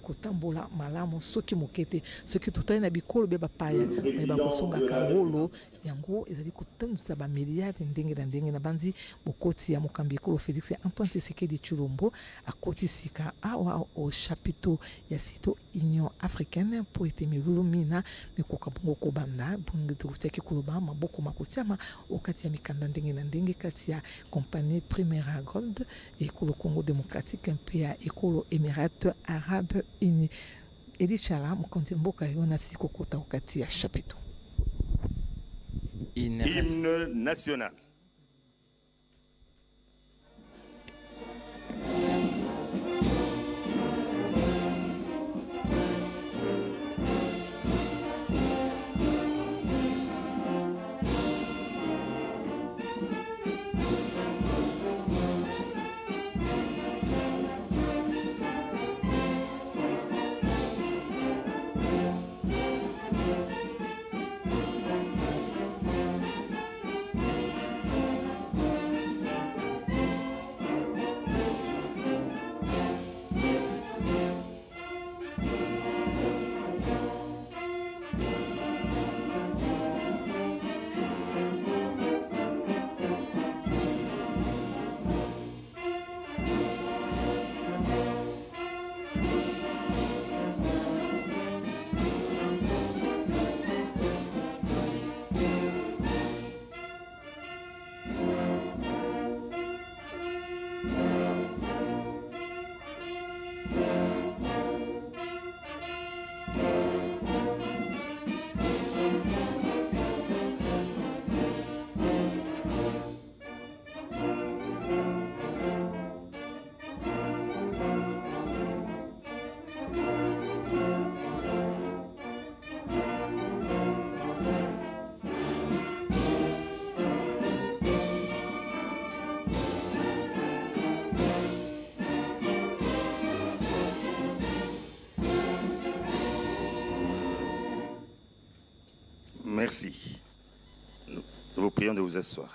kotambola malamu soki mokete soki totali na bikolo be bapaya ba kosongaka wolo yango ezali kotandusa ba milliards ndenge na ndenge na banzi bokoti ya mokambi ekolo Félix Antoine Tshisekedi Tshilombo akoti sika awa au chapiteau ya sito Union africaine pour ete milulu mina mikoka bongo kobanda bongo tukutaki koloba maboko makotiama okati ya mikanda ndenge na ndenge kati ya compagnie Primera Gold ekolo Congo démocratique mpe ya ekolo Émirats Arabes Unis. Edi Chala mokonzi mboka yona siko kota okati ya chapiteau. Hymne national. Merci. Nous vous prions de vous asseoir.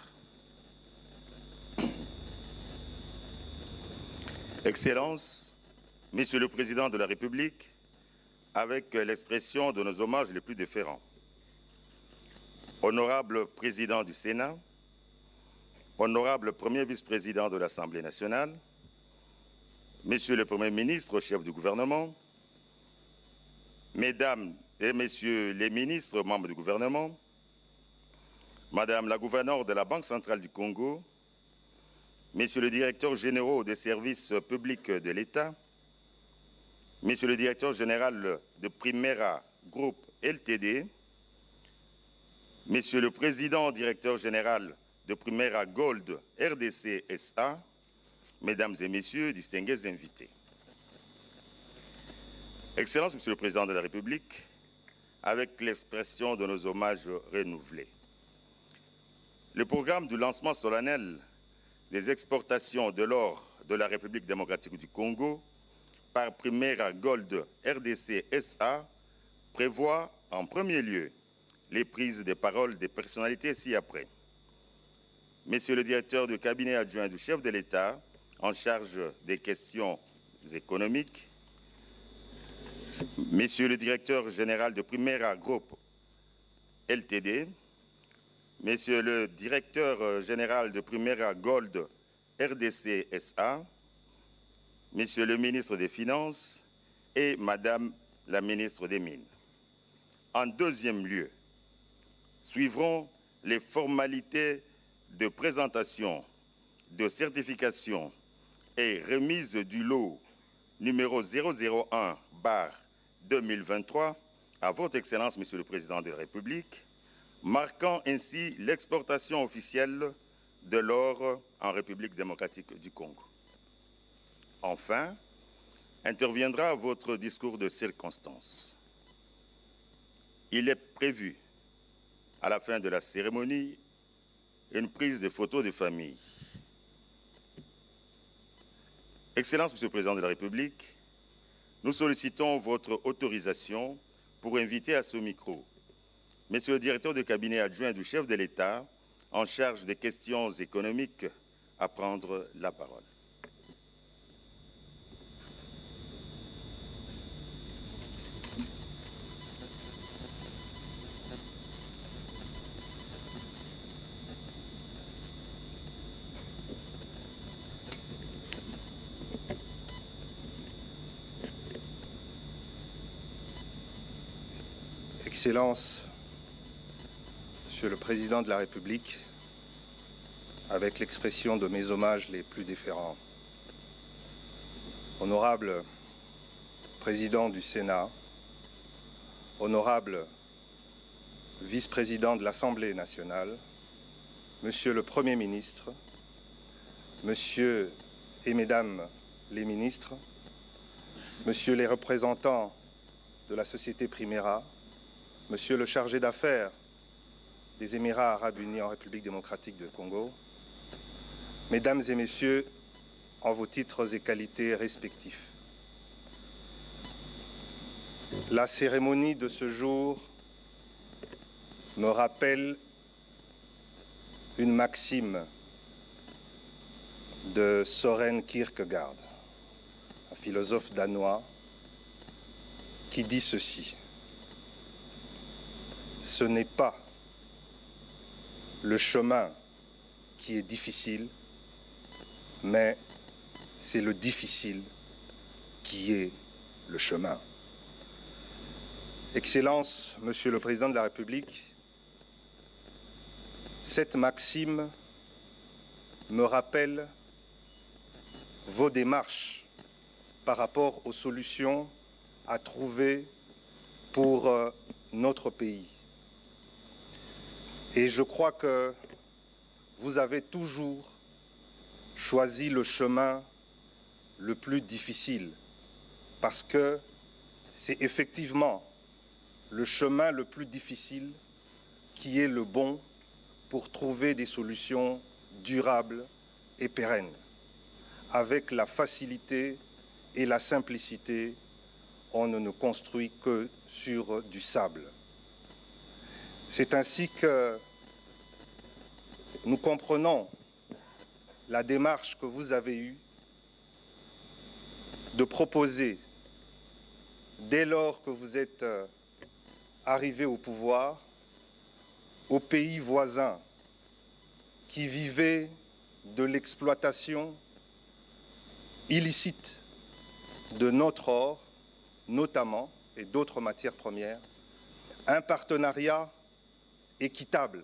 Excellences, Monsieur le Président de la République, avec l'expression de nos hommages les plus déférents. Honorable Président du Sénat, Honorable Premier Vice-président de l'Assemblée nationale, Monsieur le Premier ministre, chef du gouvernement, Mesdames et Messieurs les ministres, membres du gouvernement, Madame la gouverneure de la Banque centrale du Congo, Messieurs le directeur général des services publics de l'État, Monsieur le directeur général de Primera Group Ltd, Monsieur le président directeur général de Primera Gold RDC SA, Mesdames et Messieurs, distingués invités. Excellence, Monsieur le Président de la République, avec l'expression de nos hommages renouvelés. Le programme du lancement solennel des exportations de l'or de la République démocratique du Congo par Primera Gold RDC SA prévoit en premier lieu les prises de parole des personnalités ci-après. Monsieur le directeur du cabinet adjoint du chef de l'État en charge des questions économiques, Monsieur le directeur général de Primera Group Ltd, Monsieur le directeur général de Primera Gold RDC SA, Monsieur le ministre des Finances et Madame la ministre des Mines. En deuxième lieu, suivront les formalités de présentation, de certification et remise du lot numéro 001/2023 à votre Excellence, Monsieur le Président de la République, marquant ainsi l'exportation officielle de l'or en République démocratique du Congo. Enfin, interviendra votre discours de circonstance. Il est prévu, à la fin de la cérémonie, une prise de photos de famille. Excellence, Monsieur le Président de la République, nous sollicitons votre autorisation pour inviter à ce micro Monsieur le directeur de cabinet adjoint du chef de l'État en charge des questions économiques à prendre la parole. Excellences, Monsieur le Président de la République, avec l'expression de mes hommages les plus déférents. Honorable Président du Sénat, honorable Vice-président de l'Assemblée nationale, Monsieur le Premier ministre, Monsieur et Mesdames les ministres, Monsieur les représentants de la société Primera, Monsieur le chargé d'affaires des Émirats arabes unis en République démocratique du Congo, Mesdames et Messieurs, en vos titres et qualités respectifs. La cérémonie de ce jour me rappelle une maxime de Søren Kierkegaard, un philosophe danois, qui dit ceci: ce n'est pas le chemin qui est difficile, mais c'est le difficile qui est le chemin. Excellences, Monsieur le Président de la République, cette maxime me rappelle vos démarches par rapport aux solutions à trouver pour notre pays. Et je crois que vous avez toujours choisi le chemin le plus difficile, parce que c'est effectivement le chemin le plus difficile qui est le bon pour trouver des solutions durables et pérennes. Avec la facilité et la simplicité, on ne construit que sur du sable. C'est ainsi que nous comprenons la démarche que vous avez eue de proposer, dès lors que vous êtes arrivé au pouvoir, aux pays voisins qui vivaient de l'exploitation illicite de notre or, notamment, et d'autres matières premières, un partenariat équitable,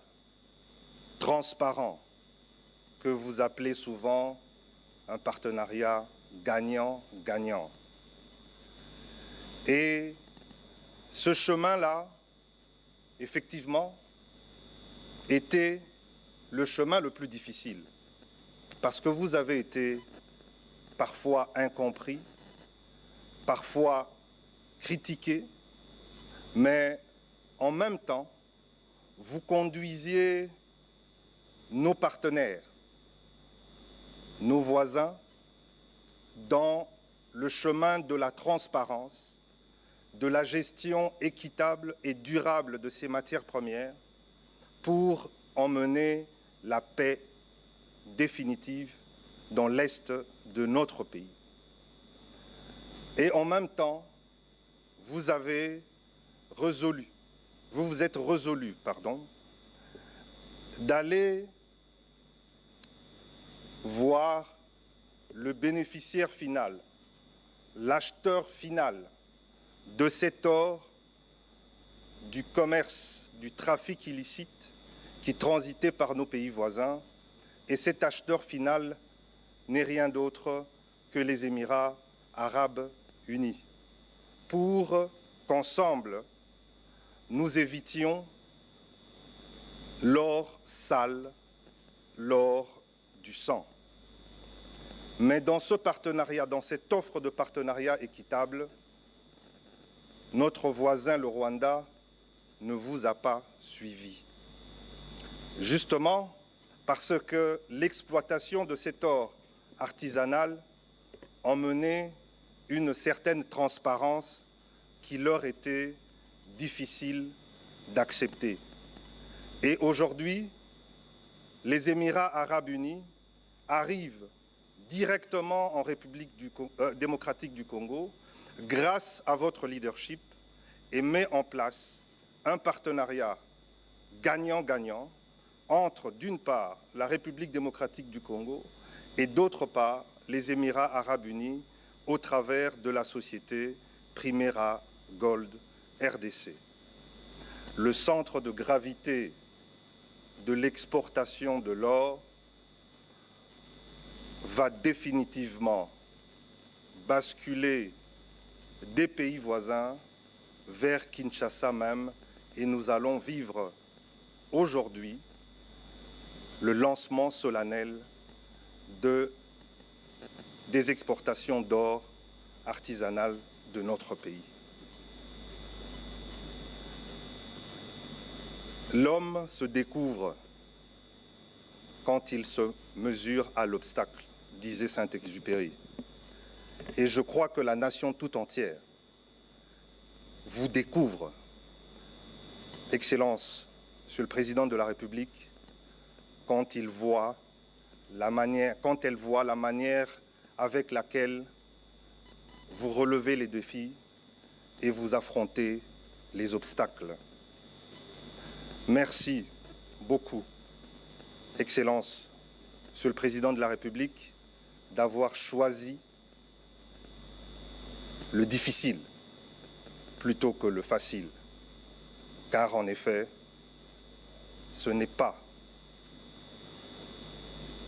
transparent, que vous appelez souvent un partenariat gagnant-gagnant. Et ce chemin-là, effectivement, était le chemin le plus difficile, parce que vous avez été parfois incompris, parfois critiqué, mais en même temps, vous conduisiez nos partenaires, nos voisins, dans le chemin de la transparence, de la gestion équitable et durable de ces matières premières pour emmener la paix définitive dans l'Est de notre pays. Et en même temps, vous vous êtes résolu, d'aller voir le bénéficiaire final, l'acheteur final de cet or, du commerce, du trafic illicite qui transitait par nos pays voisins. Et cet acheteur final n'est rien d'autre que les Émirats arabes unis, pour qu'ensemble, nous évitions l'or sale, l'or du sang. Mais dans ce partenariat, dans cette offre de partenariat équitable, notre voisin, le Rwanda, ne vous a pas suivi. Justement parce que l'exploitation de cet or artisanal emmenait une certaine transparence qui leur était difficile d'accepter. Et aujourd'hui, les Émirats arabes unis arrivent directement en République démocratique du Congo grâce à votre leadership et met en place un partenariat gagnant-gagnant entre, d'une part, la République démocratique du Congo et, d'autre part, les Émirats arabes unis au travers de la société Primera Gold RDC. le centre de gravité de l'exportation de l'or va définitivement basculer des pays voisins vers Kinshasa même, et nous allons vivre aujourd'hui le lancement solennel des exportations d'or artisanales de notre pays. L'homme se découvre quand il se mesure à l'obstacle, disait Saint-Exupéry. Et je crois que la nation tout entière vous découvre, Excellence, Monsieur le Président de la République, quand elle voit la manière avec laquelle vous relevez les défis et vous affrontez les obstacles. Merci beaucoup, Excellence, Monsieur le Président de la République, d'avoir choisi le difficile plutôt que le facile. Car en effet, ce n'est pas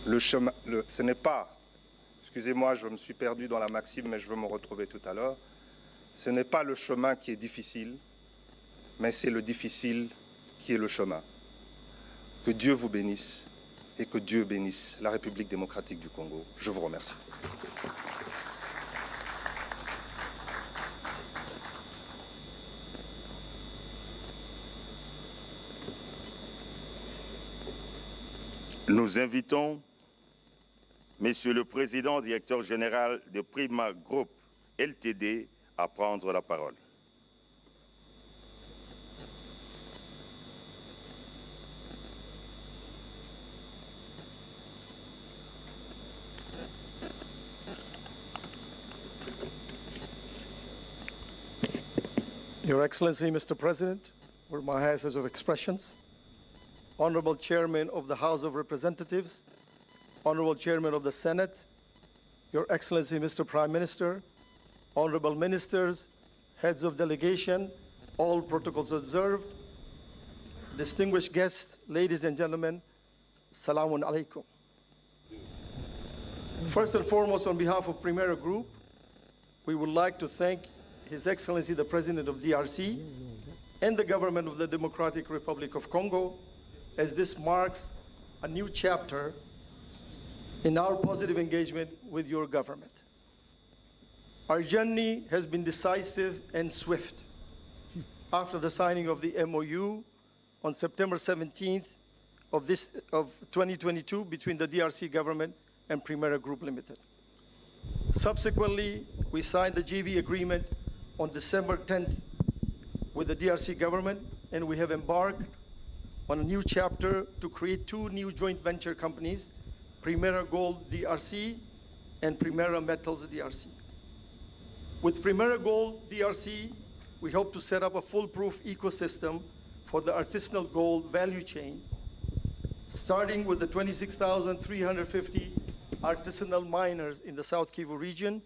le chemin, ce n'est pas, excusez-moi, je me suis perdu dans la maxime, mais je veux me retrouver tout à l'heure, ce n'est pas le chemin qui est difficile, mais c'est le difficile qui est le chemin. Que Dieu vous bénisse et que Dieu bénisse la République démocratique du Congo. Je vous remercie. Nous invitons Monsieur le Président, Directeur Général de Prima Group Ltd à prendre la parole. Your Excellency, Mr. President, with my highest of expressions, Honorable Chairman of the House of Representatives, Honorable Chairman of the Senate, Your Excellency, Mr. Prime Minister, Honorable Ministers, Heads of Delegation, all protocols observed, distinguished guests, ladies and gentlemen, Assalamu alaikum. First and foremost, on behalf of Primera Group, we would like to thank His Excellency, the President of DRC, and the Government of the Democratic Republic of Congo, as this marks a new chapter in our positive engagement with your government. Our journey has been decisive and swift. After the signing of the MOU on September 17th of 2022 between the DRC government and Primera Group Limited. Subsequently, we signed the JV agreement on December 10th with the DRC government, and we have embarked on a new chapter to create two new joint venture companies, Primera Gold DRC and Primera Metals DRC. With Primera Gold DRC, we hope to set up a foolproof ecosystem for the artisanal gold value chain, starting with the 26,350 artisanal miners in the South Kivu region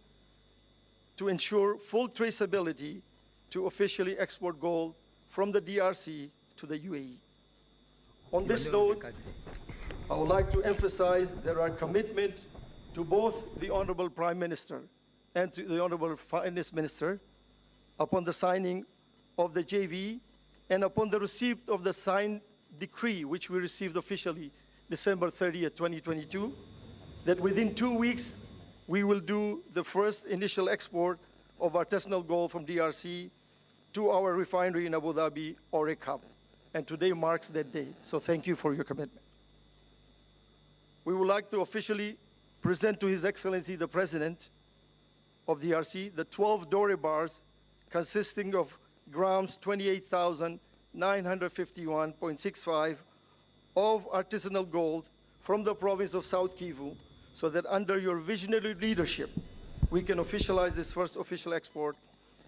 to ensure full traceability to officially export gold from the DRC to the UAE. On this note, I would like to emphasize that our commitment to both the Honorable Prime Minister and to the Honorable Finance Minister upon the signing of the JV and upon the receipt of the signed decree, which we received officially December 30th, 2022, that within 2 weeks, we will do the first initial export of artisanal gold from DRC to our refinery in Abu Dhabi, Orekab. And today marks that date, so thank you for your commitment. We would like to officially present to His Excellency the President of DRC the 12 Doré bars consisting of grams 28,951.65 of artisanal gold from the province of South Kivu, so that under your visionary leadership, we can officialize this first official export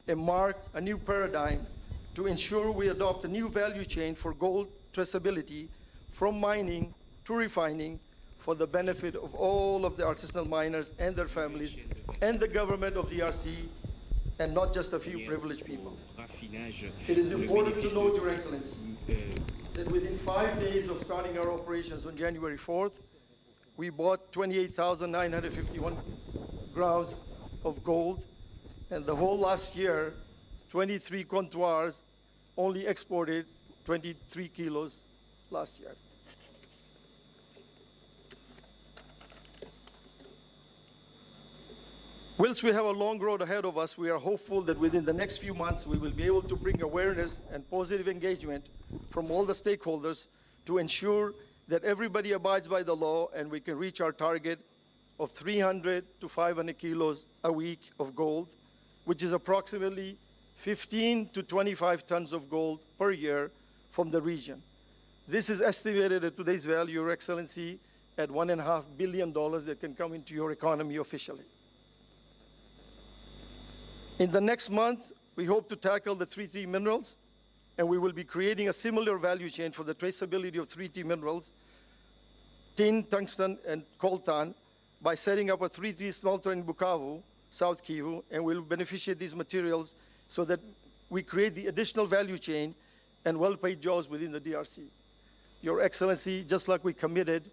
and mark a new paradigm to ensure we adopt a new value chain for gold traceability from mining to refining for the benefit of all of the artisanal miners and their families and the government of DRC and not just a few privileged people. It is important to note, Your Excellency, that within 5 days of starting our operations on January 4th, we bought 28,951 grams of gold, and the whole last year, 23 comptoirs only exported 23 kilos last year. Whilst we have a long road ahead of us, we are hopeful that within the next few months, we will be able to bring awareness and positive engagement from all the stakeholders to ensure that everybody abides by the law and we can reach our target of 300 to 500 kilos a week of gold, which is approximately 15 to 25 tons of gold per year from the region. This is estimated at today's value, Your Excellency, at $1.5 billion that can come into your economy officially. In the next month, we hope to tackle the 3T minerals, and we will be creating a similar value chain for the traceability of 3T minerals, tin, tungsten, and coltan, by setting up a 3T smelter in Bukavu, South Kivu, and we'll beneficiate these materials so that we create the additional value chain and well-paid jobs within the DRC. Your Excellency, just like we committed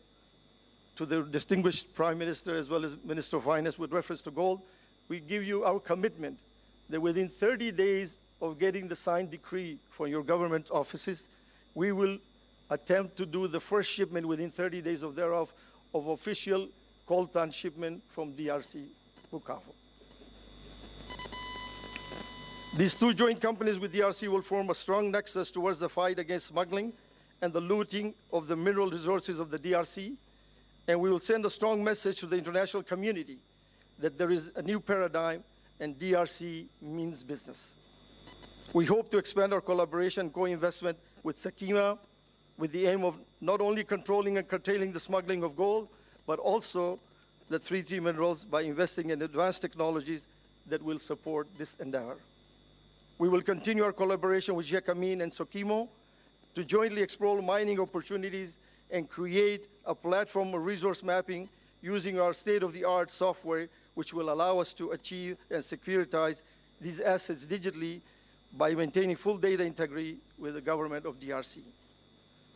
to the distinguished Prime Minister as well as Minister of Finance with reference to gold, we give you our commitment that within 30 days of getting the signed decree from your government offices, we will attempt to do the first shipment within 30 days of thereof of official coltan shipment from DRC, Bukavu. These two joint companies with DRC will form a strong nexus towards the fight against smuggling and the looting of the mineral resources of the DRC, and we will send a strong message to the international community that there is a new paradigm and DRC means business. We hope to expand our collaboration and co-investment with SAKIMA with the aim of not only controlling and curtailing the smuggling of gold, but also the 3T minerals by investing in advanced technologies that will support this endeavor. We will continue our collaboration with Gécamines and SOKIMO to jointly explore mining opportunities and create a platform of resource mapping using our state-of-the-art software, which will allow us to achieve and securitize these assets digitally by maintaining full data integrity with the government of DRC.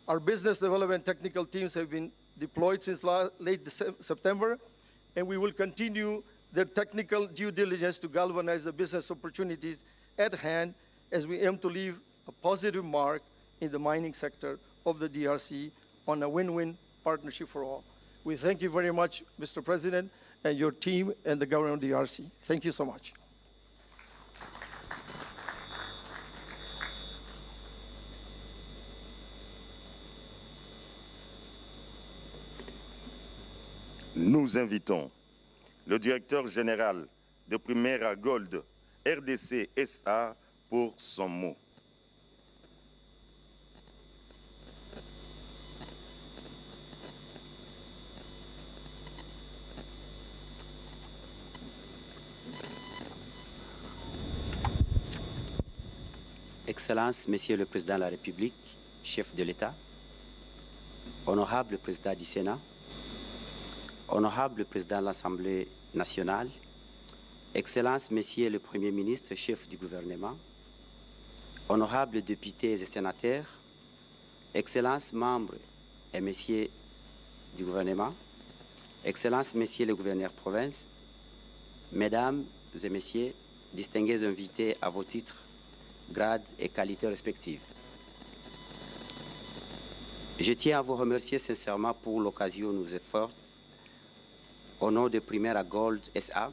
Our business development technical teams have been deployed since late September, and we will continue their technical due diligence to galvanize the business opportunities at hand as we aim to leave a positive mark in the mining sector of the DRC on a win-win partnership for all. We thank you very much, Mr. President, and your team and the government of DRC. Thank you so much. Nous invitons le directeur général de Primera Gold RDC SA pour son mot. Excellences, Monsieur le Président de la République, chef de l'État, honorable Président du Sénat, honorable Président de l'Assemblée nationale, Excellences, Messieurs le Premier ministre, chef du gouvernement, honorables députés et sénateurs, Excellences, membres et Messieurs du gouvernement, Excellences, Messieurs le gouverneur de province, Mesdames et Messieurs, distingués invités à vos titres, grades et qualités respectives. Je tiens à vous remercier sincèrement pour l'occasion nous efforts, au nom de Primera Gold SA,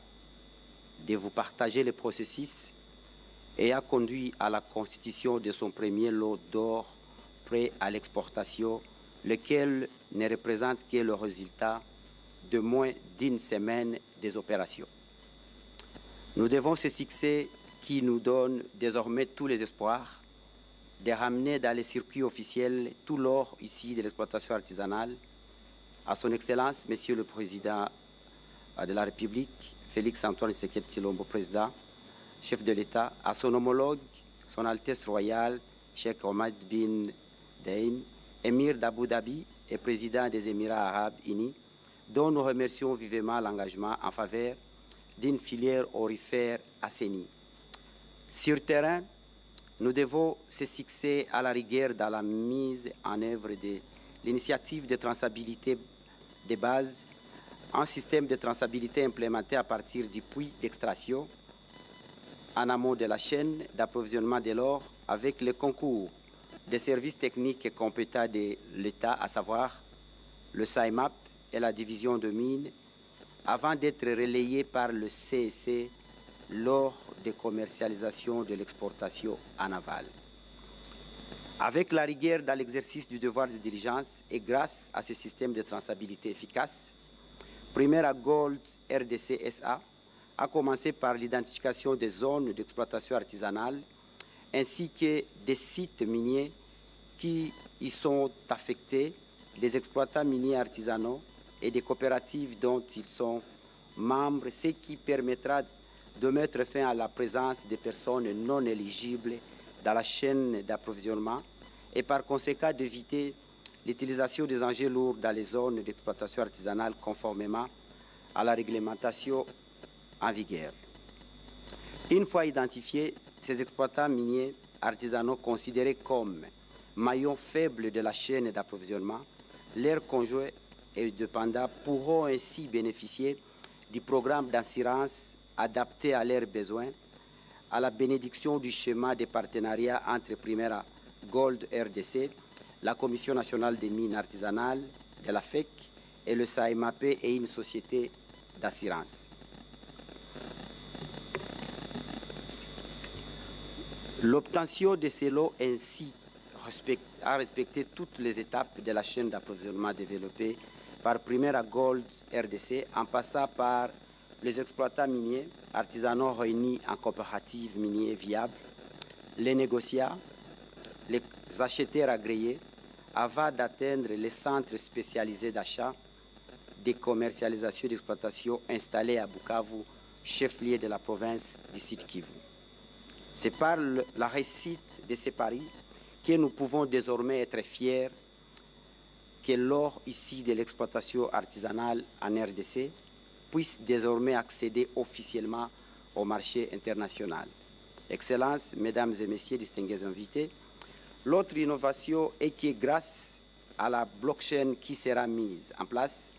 de vous partager le processus et a conduit à la constitution de son premier lot d'or prêt à l'exportation, lequel ne représente que le résultat de moins d'une semaine des opérations. Nous devons ce succès qui nous donne désormais tous les espoirs de ramener dans les circuits officiels tout l'or ici de l'exploitation artisanale à son Excellence, Monsieur le Président de la République, Félix-Antoine Tshisekedi Tshilombo, Président, chef de l'État, à son homologue, Son Altesse Royale, Cheikh Mohammed bin Dain, Émir d'Abu Dhabi et Président des Émirats Arabes Unis, dont nous remercions vivement l'engagement en faveur d'une filière aurifère assainie. Sur terrain, nous devons se fixer à la rigueur dans la mise en œuvre de l'initiative de traçabilité de base, un système de traçabilité implémenté à partir du puits d'extraction en amont de la chaîne d'approvisionnement de l'or avec le concours des services techniques et compétents de l'État, à savoir le SAIMAP et la division de mines, avant d'être relayé par le CEC lors des commercialisations de l'exportation en aval. Avec la rigueur dans l'exercice du devoir de diligence et grâce à ce système de traçabilité efficace, Primera Gold RDC SA a commencé par l'identification des zones d'exploitation artisanale ainsi que des sites miniers qui y sont affectés, les exploitants miniers artisanaux et des coopératives dont ils sont membres, ce qui permettra de mettre fin à la présence des personnes non éligibles dans la chaîne d'approvisionnement et par conséquent d'éviter l'utilisation des engins lourds dans les zones d'exploitation artisanale conformément à la réglementation en vigueur. Une fois identifiés, ces exploitants miniers artisanaux considérés comme maillons faibles de la chaîne d'approvisionnement, leurs conjoints et dépendants pourront ainsi bénéficier du programme d'assurance adapté à leurs besoins, à la bénédiction du schéma de partenariat entre Primera Gold RDC, la Commission nationale des mines artisanales de la FEC et le SAIMAP et une société d'assurance. L'obtention de ces lots ainsi a respecté toutes les étapes de la chaîne d'approvisionnement développée par Primera Gold RDC en passant par les exploitants miniers artisanaux réunis en coopérative minière viable, les négociants, les acheteurs agréés, avant d'atteindre les centres spécialisés d'achat, de commercialisation et d'exploitation installés à Bukavu, chef-lieu de la province du Sud Kivu. C'est par la réussite de ces paris que nous pouvons désormais être fiers que l'or issu de l'exploitation artisanale en RDC puisse désormais accéder officiellement au marché international. Excellences, Mesdames et Messieurs, distingués invités, l'autre innovation est que grâce à la blockchain qui sera mise en place,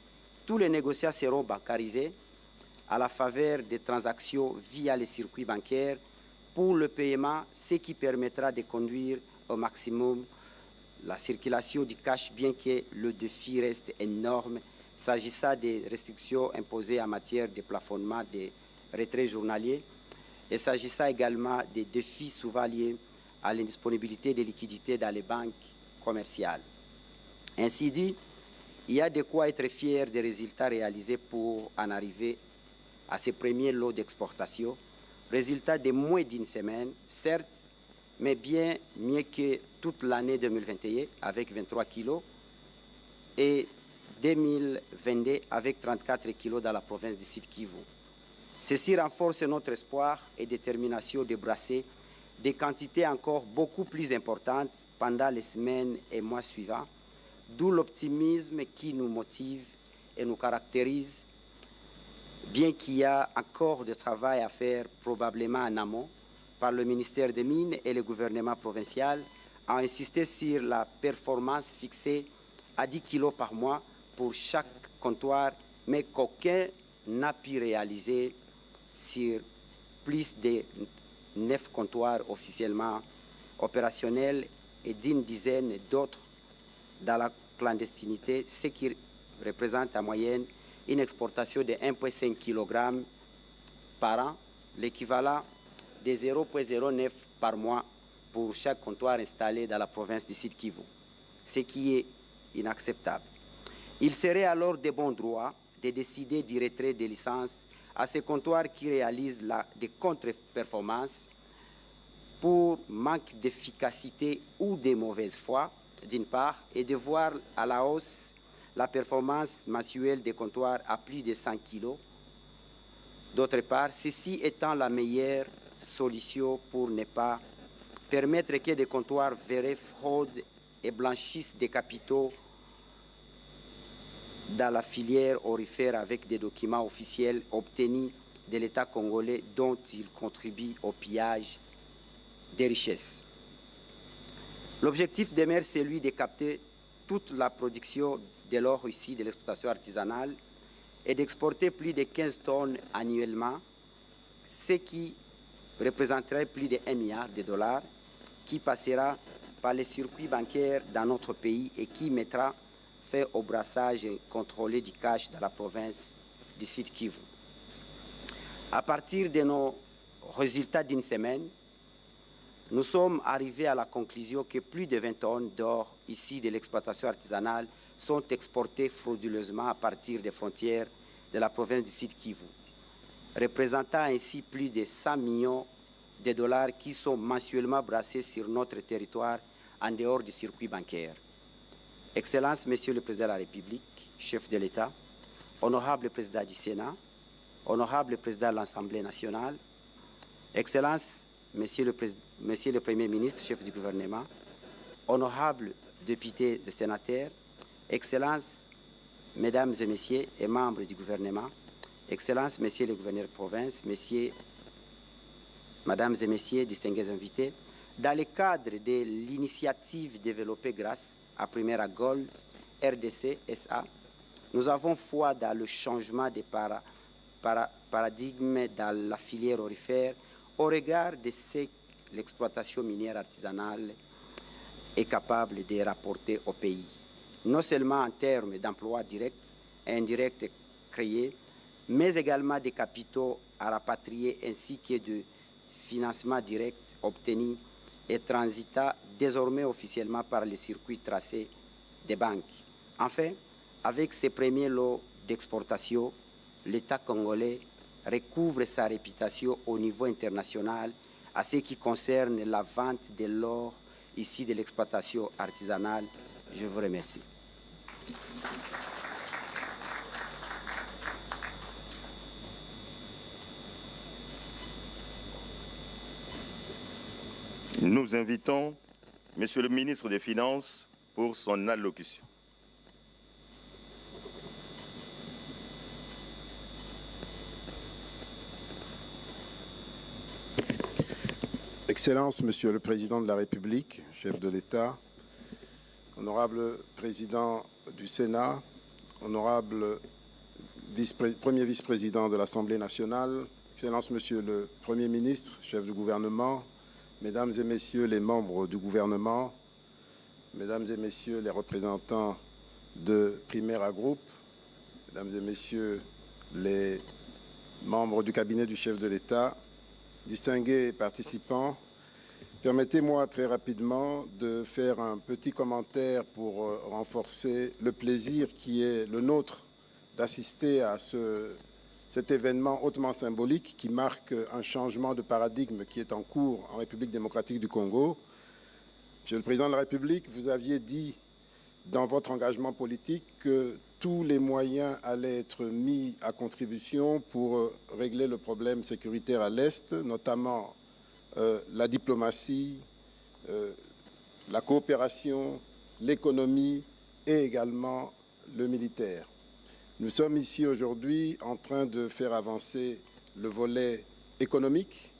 tous les négociants seront bancarisés à la faveur des transactions via les circuits bancaires pour le paiement, ce qui permettra de conduire au maximum la circulation du cash, bien que le défi reste énorme s'agissant des restrictions imposées en matière de plafonnement des retraits journaliers et s'agissant également des défis souvent liés à l'indisponibilité des liquidités dans les banques commerciales. Ainsi dit, il y a de quoi être fier des résultats réalisés pour en arriver à ces premiers lots d'exportation, résultat de moins d'une semaine, certes, mais bien mieux que toute l'année 2021 avec 23 kilos et 2022 avec 34 kilos dans la province du Sud Kivu. Ceci renforce notre espoir et détermination de brasser des quantités encore beaucoup plus importantes pendant les semaines et mois suivants, d'où l'optimisme qui nous motive et nous caractérise, bien qu'il y a encore de travail à faire probablement en amont par le ministère des Mines et le gouvernement provincial, a insisté sur la performance fixée à 10 kilos par mois pour chaque comptoir, mais qu'aucun n'a pu réaliser sur plus de 9 comptoirs officiellement opérationnels et d'une dizaine d'autres dans la clandestinité, ce qui représente en moyenne une exportation de 1,5 kg par an, l'équivalent de 0,09 par mois pour chaque comptoir installé dans la province du Sud Kivu, ce qui est inacceptable. Il serait alors de bon droit de décider du retrait des licences à ces comptoirs qui réalisent des contre-performances pour manque d'efficacité ou de mauvaise foi, d'une part, et de voir à la hausse la performance mensuelle des comptoirs à plus de 100 kg, d'autre part, ceci étant la meilleure solution pour ne pas permettre que des comptoirs verraient fraude et blanchissent des capitaux dans la filière aurifère avec des documents officiels obtenus de l'État congolais dont ils contribuent au pillage des richesses. L'objectif des mers, c'est celui de capter toute la production de l'or ici, de l'exploitation artisanale, et d'exporter plus de 15 tonnes annuellement, ce qui représenterait plus de 1 milliard de dollars, qui passera par les circuits bancaires dans notre pays et qui mettra fin au brassage contrôlé du cash dans la province du Sud Kivu. À partir de nos résultats d'une semaine, nous sommes arrivés à la conclusion que plus de 20 tonnes d'or ici de l'exploitation artisanale sont exportées frauduleusement à partir des frontières de la province du Sud Kivu, représentant ainsi plus de 100 millions de dollars qui sont mensuellement brassés sur notre territoire en dehors du circuit bancaire. Excellences, Monsieur le Président de la République, chef de l'État, honorable Président du Sénat, honorable Président de l'Assemblée nationale, Excellences, Monsieur le Premier ministre, chef du gouvernement, honorables députés et sénateurs, Excellences, Mesdames et Messieurs et membres du gouvernement, Excellences, Messieurs les gouverneurs de province, Mesdames et Messieurs, distingués invités, dans le cadre de l'initiative développée grâce à Primera Gold RDC SA, nous avons foi dans le changement de paradigme dans la filière aurifère au regard de ce que l'exploitation minière artisanale est capable de rapporter au pays, non seulement en termes d'emplois directs et indirects créés, mais également des capitaux à rapatrier ainsi que de financements directs obtenus et transitant désormais officiellement par les circuits tracés des banques. Enfin, avec ces premiers lots d'exportation, l'État congolais recouvre sa réputation au niveau international à ce qui concerne la vente de l'or ici de l'exploitation artisanale. Je vous remercie. Nous invitons Monsieur le ministre des Finances pour son allocution. Excellences, Monsieur le Président de la République, chef de l'État, honorable Président du Sénat, honorable Premier vice-président de l'Assemblée nationale, Excellences, Monsieur le Premier ministre, chef du gouvernement, Mesdames et Messieurs les membres du gouvernement, Mesdames et Messieurs les représentants de Primera Group, Mesdames et Messieurs les membres du cabinet du chef de l'État, distingués participants, permettez-moi très rapidement de faire un petit commentaire pour renforcer le plaisir qui est le nôtre d'assister à cet événement hautement symbolique qui marque un changement de paradigme qui est en cours en République démocratique du Congo. Monsieur le Président de la République, vous aviez dit dans votre engagement politique que tous les moyens allaient être mis à contribution pour régler le problème sécuritaire à l'Est, notamment la diplomatie, la coopération, l'économie et également le militaire. Nous sommes ici aujourd'hui en train de faire avancer le volet économique,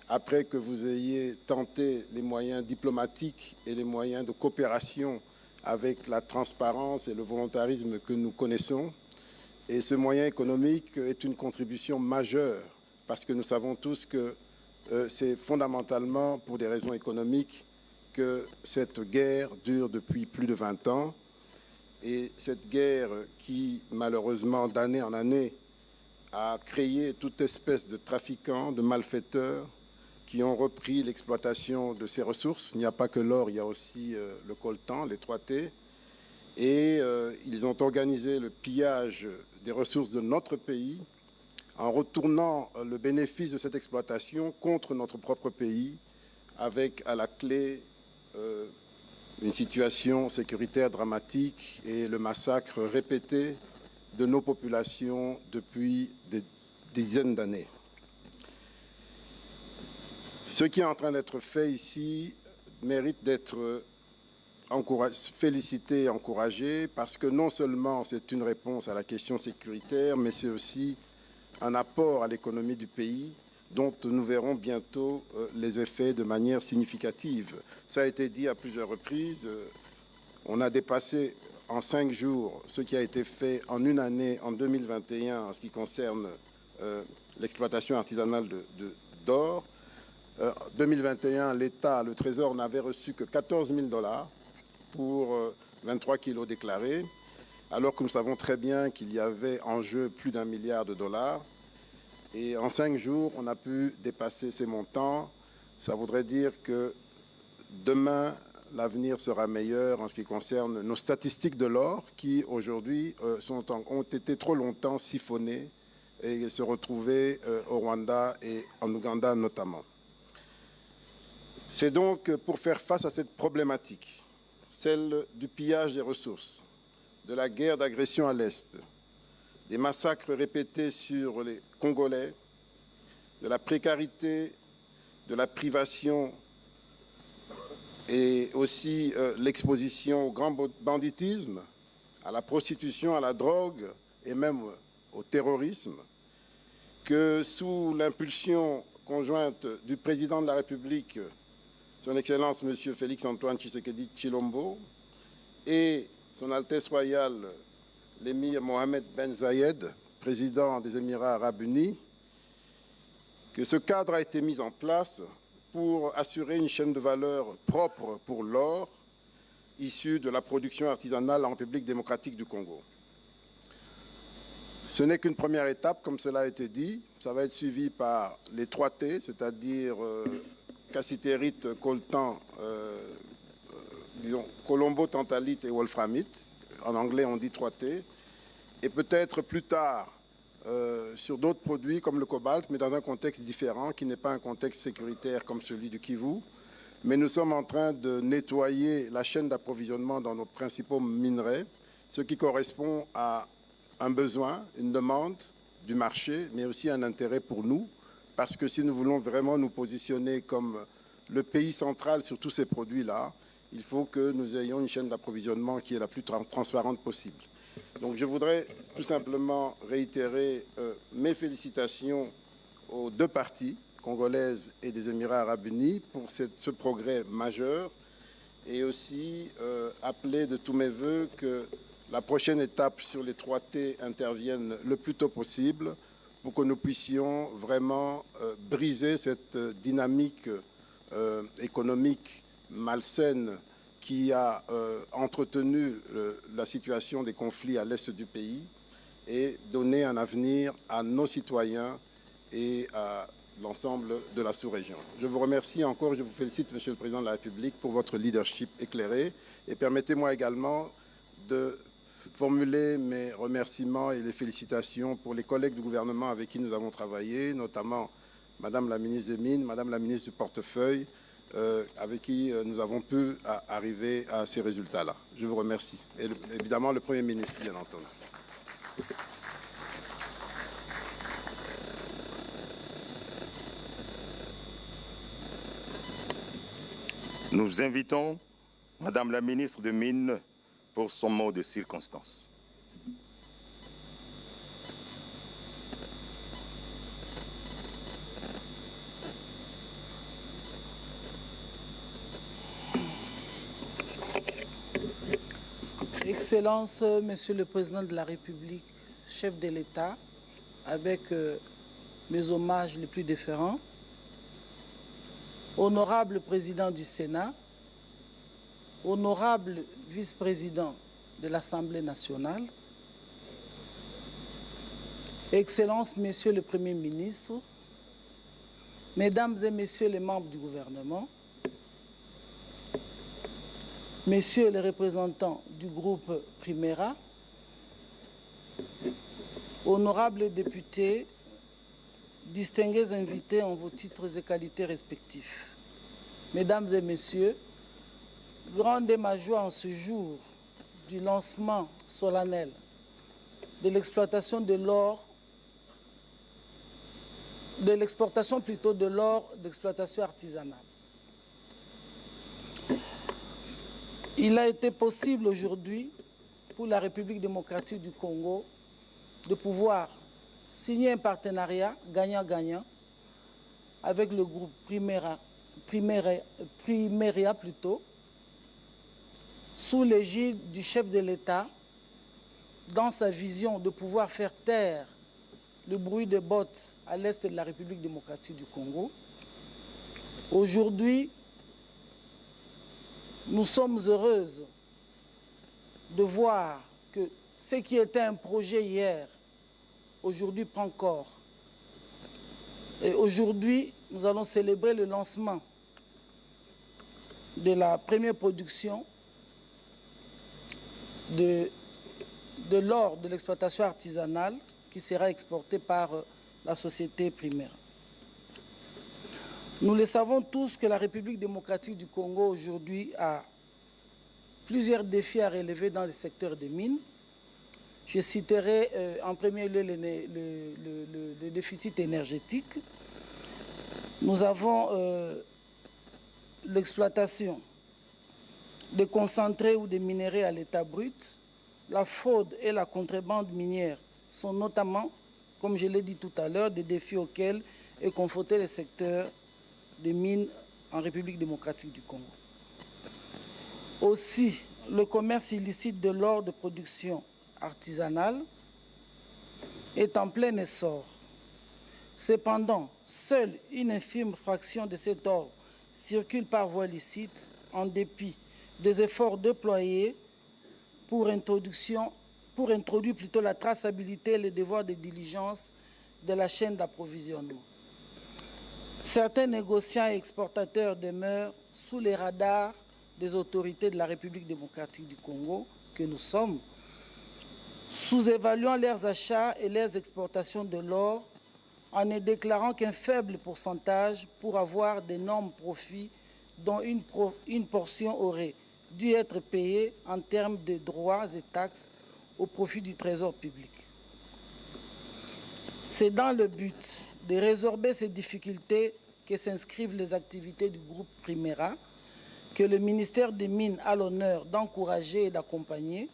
après que vous ayez tenté les moyens diplomatiques et les moyens de coopération avec la transparence et le volontarisme que nous connaissons. Et ce moyen économique est une contribution majeure, parce que nous savons tous que c'est fondamentalement pour des raisons économiques que cette guerre dure depuis plus de 20 ans. Et cette guerre qui, malheureusement, d'année en année, a créé toute espèce de trafiquants, de malfaiteurs, qui ont repris l'exploitation de ces ressources. Il n'y a pas que l'or, il y a aussi le coltan, les 3T. Et ils ont organisé le pillage des ressources de notre pays en retournant le bénéfice de cette exploitation contre notre propre pays, avec à la clé une situation sécuritaire dramatique et le massacre répété de nos populations depuis des dizaines d'années. Ce qui est en train d'être fait ici mérite d'être félicité et encouragé, parce que non seulement c'est une réponse à la question sécuritaire, mais c'est aussi un apport à l'économie du pays, dont nous verrons bientôt les effets de manière significative. Ça a été dit à plusieurs reprises. On a dépassé en 5 jours ce qui a été fait en une année, en 2021, en ce qui concerne l'exploitation artisanale d'or. 2021, l'État, le Trésor, n'avait reçu que 14 000 $ pour 23 kilos déclarés, alors que nous savons très bien qu'il y avait en jeu plus d'1 milliard de dollars. Et en 5 jours, on a pu dépasser ces montants. Ça voudrait dire que demain, l'avenir sera meilleur en ce qui concerne nos statistiques de l'or qui, aujourd'hui, ont été trop longtemps siphonnées et se retrouvaient au Rwanda et en Ouganda notamment. C'est donc pour faire face à cette problématique, celle du pillage des ressources, de la guerre d'agression à l'Est, des massacres répétés sur les Congolais, de la précarité, de la privation et aussi l'exposition au grand banditisme, à la prostitution, à la drogue et même au terrorisme, que sous l'impulsion conjointe du président de la République, Son Excellence M. Félix-Antoine Tshisekedi Tshilombo, et Son Altesse Royale l'émir Mohamed Ben Zayed, président des Émirats Arabes Unis, que ce cadre a été mis en place pour assurer une chaîne de valeur propre pour l'or issu de la production artisanale en République démocratique du Congo. Ce n'est qu'une première étape, comme cela a été dit. Ça va être suivi par les 3 T, c'est-à-dire cassitérite, coltan, disons, colombo, tantalite et wolframite. En anglais, on dit 3 T. Et peut-être plus tard, sur d'autres produits comme le cobalt, mais dans un contexte différent, qui n'est pas un contexte sécuritaire comme celui du Kivu. Mais nous sommes en train de nettoyer la chaîne d'approvisionnement dans nos principaux minerais, ce qui correspond à un besoin, une demande du marché, mais aussi un intérêt pour nous, parce que si nous voulons vraiment nous positionner comme le pays central sur tous ces produits-là, il faut que nous ayons une chaîne d'approvisionnement qui est la plus transparente possible. Donc je voudrais tout simplement réitérer mes félicitations aux 2 parties, congolaises et des Émirats Arabes Unis, pour ce progrès majeur, et aussi appeler de tous mes voeux que la prochaine étape sur les 3 T intervienne le plus tôt possible pour que nous puissions vraiment briser cette dynamique économique malsaine qui a entretenu la situation des conflits à l'est du pays et donner un avenir à nos citoyens et à l'ensemble de la sous-région. Je vous remercie encore, je vous félicite, Monsieur le Président de la République, pour votre leadership éclairé. Et permettez-moi également de formuler mes remerciements et les félicitations pour les collègues du gouvernement avec qui nous avons travaillé, notamment Madame la ministre des Mines, Madame la ministre du Portefeuille, avec qui nous avons pu arriver à ces résultats-là. Je vous remercie. Et évidemment, le Premier ministre, bien entendu. Nous invitons Madame la ministre des Mines pour son mot de circonstance. Excellences, Monsieur le Président de la République, chef de l'État, avec mes hommages les plus déférents, honorable Président du Sénat, honorable vice-président de l'Assemblée nationale, Excellences, Monsieur le Premier ministre, Mesdames et Messieurs les membres du gouvernement, Messieurs les représentants du groupe Primera, honorables députés, distingués invités en vos titres et qualités respectifs, Mesdames et Messieurs, grande est ma joie en ce jour du lancement solennel de l'exploitation de l'or, de l'exportation plutôt de l'or d'exploitation artisanale. Il a été possible aujourd'hui pour la République démocratique du Congo de pouvoir signer un partenariat gagnant-gagnant avec le groupe Primeria plutôt, sous l'égide du chef de l'État, dans sa vision de pouvoir faire taire le bruit des bottes à l'est de la République démocratique du Congo. Aujourd'hui, nous sommes heureuses de voir que ce qui était un projet hier, aujourd'hui prend corps. Et aujourd'hui, nous allons célébrer le lancement de la première production de l'or de l'exploitation artisanale qui sera exportée par la société primaire. Nous le savons tous que la République démocratique du Congo aujourd'hui a plusieurs défis à relever dans le secteur des mines. Je citerai en premier lieu le déficit énergétique. Nous avons l'exploitation des concentrés ou des minéraux à l'état brut. La fraude et la contrebande minière sont notamment, comme je l'ai dit tout à l'heure, des défis auxquels est confronté le secteur des mines en République démocratique du Congo. Aussi, le commerce illicite de l'or de production artisanale est en plein essor. Cependant, seule une infime fraction de cet or circule par voie licite en dépit des efforts déployés pour introduire plutôt la traçabilité et le devoir de diligence de la chaîne d'approvisionnement. Certains négociants et exportateurs demeurent sous les radars des autorités de la République démocratique du Congo que nous sommes, sous-évaluant leurs achats et leurs exportations de l'or en ne déclarant qu'un faible pourcentage pour avoir d'énormes profits dont une portion aurait dû être payée en termes de droits et taxes au profit du trésor public. C'est dans le but de résorber ces difficultés que s'inscrivent les activités du groupe Primera, que le ministère des Mines a l'honneur d'encourager et d'accompagner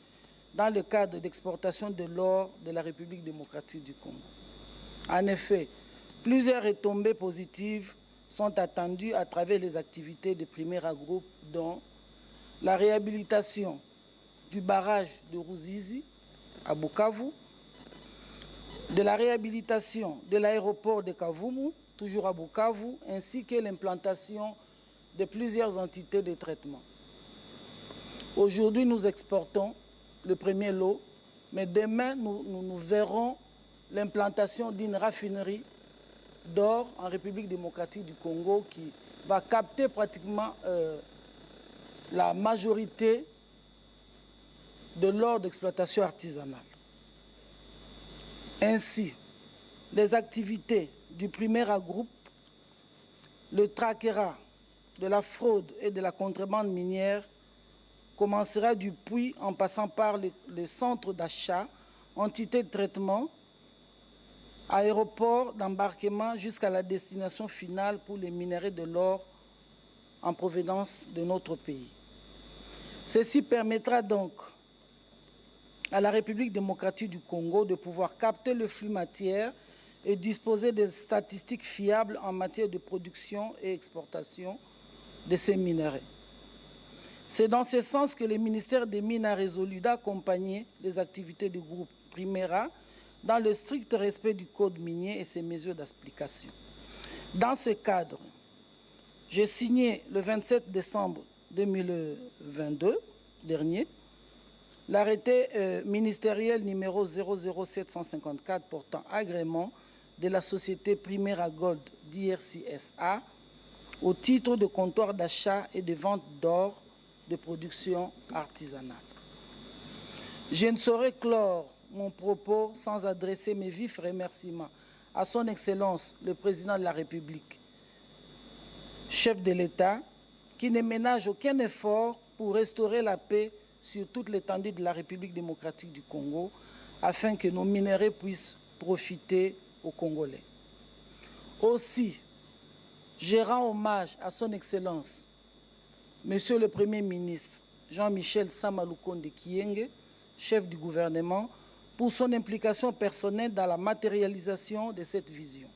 dans le cadre d'exportation de l'or de la République démocratique du Congo. En effet, plusieurs retombées positives sont attendues à travers les activités de Primera Group, dont la réhabilitation du barrage de Ruzizi à Bukavu, de la réhabilitation de l'aéroport de Kavumu, toujours à Bukavu, ainsi que l'implantation de plusieurs entités de traitement. Aujourd'hui, nous exportons le premier lot, mais demain, nous verrons l'implantation d'une raffinerie d'or en République démocratique du Congo qui va capter pratiquement la majorité de l'or d'exploitation artisanale. Ainsi, les activités du Primera Group, le traquera de la fraude et de la contrebande minière commencera du puits en passant par le centre d'achat, entité de traitement, aéroport d'embarquement jusqu'à la destination finale pour les minéraux de l'or en provenance de notre pays. Ceci permettra donc à la République démocratique du Congo de pouvoir capter le flux matière et disposer des statistiques fiables en matière de production et exportation de ces minéraux. C'est dans ce sens que le ministère des Mines a résolu d'accompagner les activités du groupe Primera dans le strict respect du code minier et ses mesures d'application. Dans ce cadre, j'ai signé le 27 décembre 2022 dernier l'arrêté ministériel numéro 00754 portant agrément de la société Primera Gold d'IRCSA au titre de comptoir d'achat et de vente d'or de production artisanale. Je ne saurais clore mon propos sans adresser mes vifs remerciements à son Excellence le Président de la République, chef de l'État, qui ne ménage aucun effort pour restaurer la paix sur toute l'étendue de la République démocratique du Congo, afin que nos minéraux puissent profiter aux Congolais. Aussi, je rends hommage à son Excellence, Monsieur le Premier ministre Jean-Michel Samalukonde Kyenge, chef du gouvernement, pour son implication personnelle dans la matérialisation de cette vision.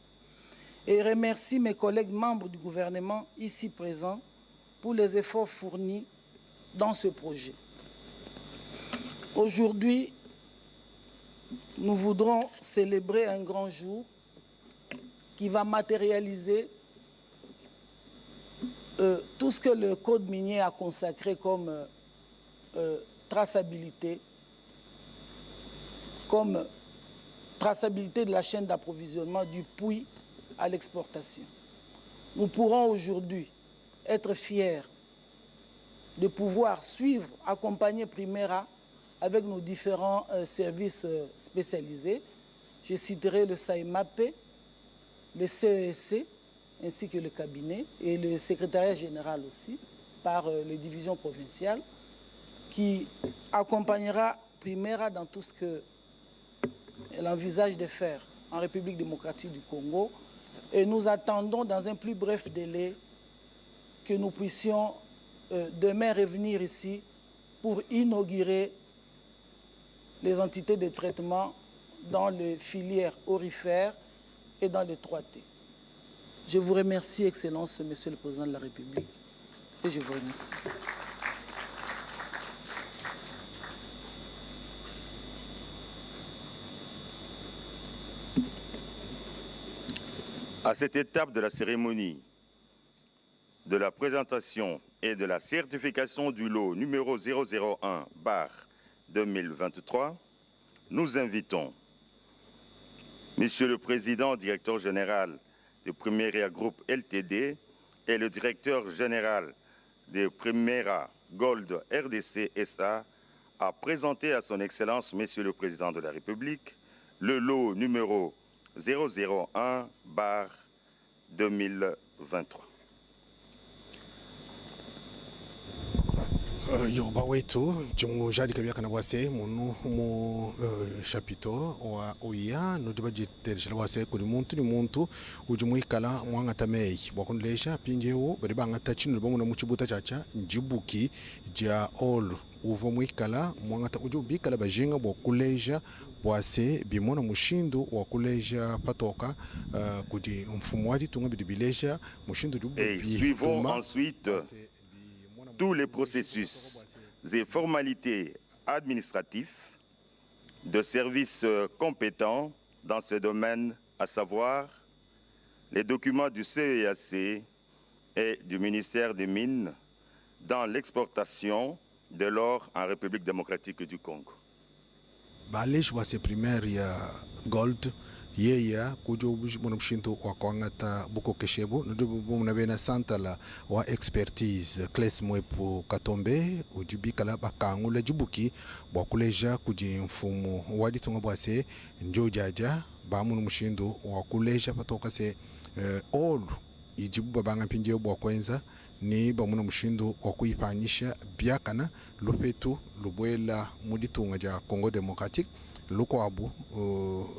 et remercie mes collègues membres du gouvernement ici présents pour les efforts fournis dans ce projet. Aujourd'hui, nous voudrons célébrer un grand jour qui va matérialiser tout ce que le Code minier a consacré comme traçabilité, de la chaîne d'approvisionnement du puits à l'exportation. Nous pourrons aujourd'hui être fiers de pouvoir suivre, accompagner Primera avec nos différents services spécialisés. Je citerai le SAIMAP, le CESC, ainsi que le cabinet, et le secrétariat général aussi, par les divisions provinciales, qui accompagnera Primera dans tout ce qu'elle envisage de faire en République démocratique du Congo. Et nous attendons dans un plus bref délai que nous puissions demain revenir ici pour inaugurer les entités de traitement dans les filières aurifères et dans les 3T. Je vous remercie, Excellence, Monsieur le Président de la République, et je vous remercie. À cette étape de la cérémonie de la présentation et de la certification du lot numéro 001/2023, nous invitons Monsieur le Président, Directeur général de Primera Group Ltd et le Directeur général de Primera Gold RDC SA à présenter à son Excellence, Monsieur le Président de la République, le lot numéro 001/2023. Yoba wetu jungu jadi kabia kana wase munu mu chapito wa oya no diba jiterishela wase kuri muntu ni muntu ujumu ikala mwanga tamei bwakonlesha pinjewo bari bangata chinu bomu na muchibuta chacha njibuki ja all uvo mwikala mwanga ta ujubikala bajinga bwakuleja bwase bimona mushindu wa kuleja patoka kudi mfumo wadi tunga bidibileja mushindu jubu. Et suivons ensuite tous les processus et formalités administratifs de services compétents dans ce domaine, à savoir les documents du CEAC et du ministère des Mines dans l'exportation de l'or en République démocratique du Congo. Balish was a primaire gold yeya kujo mwanamshinto wa kwangata buko keshebu nudubu mnabena santala wa expertise kles mwepu katombe ujibikala bakangula jibuki bwakuleja kuji mfumu wadi tunga bwase njojaja bamu mshindo wa kuleja patoka se all ijibu babanga pinje bwakwenza ni bamu mshindo wa kuipanyisha biakana lupetu lubwela muditunga ja Congo Democratique loko abu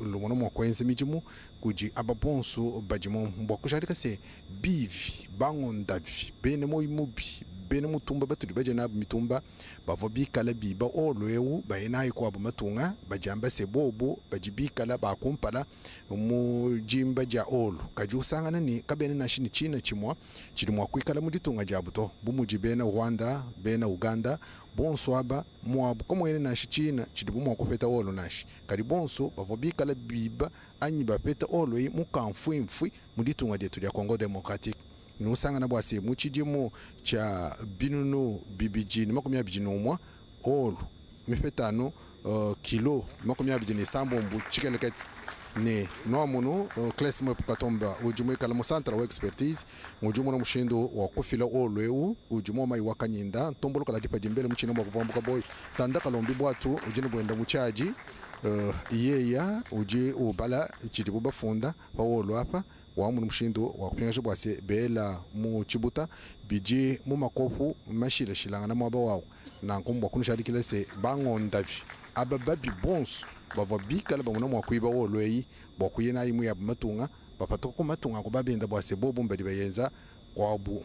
lumono mokwenze mijimu kuji ababonso bajimo mbokusharika se bivi bangondavi bene moimubi bene mutumba baturi bajana mitumba bavobi kala biba olwewu bayina iko abu matunga bajamba se bobo bajibikala bakumpala mujimba ja olu kajusangana ni kabene na shini china chimwa chilimwa kwikala muditunga jabuto bumujibena Rwanda bena Uganda bonso aba mwabu komo ene nashi china chidibu mwa kupeta olo nashi kali bonso bavobika la biba anyi bapeta olo yi mukamfwimfwi muditunga detu ya Congo Democratique nusanga na bwase muchidimu cha binuno bibijini makomya bijino mwa olo mifetano kilo makomya bijini sambo mbu chicken ket ne no muno class mo katomba ujumu kala mo centre wa expertise ujumu no mushindo wa kufila olwewu ujumu mai wakanyinda tombolo kala dipa dimbele muchino mo kuvombuka boy tanda kalombi bwatu ujino bwenda muchaji yeya uje ubala chitibu bafunda bawolo apa wa mu mushindo wa kupinga bwase bela mu chibuta biji mu makofu mashira shilanga na mwaba wawo na nkombwa kunishalikile se bangondavi abababi bonso bavabikala bamuna mwakuiba wolweyi bwakuyena imu ya matunga bapatoko matunga kubabenda bwase bobo mbadi bayenza kwabu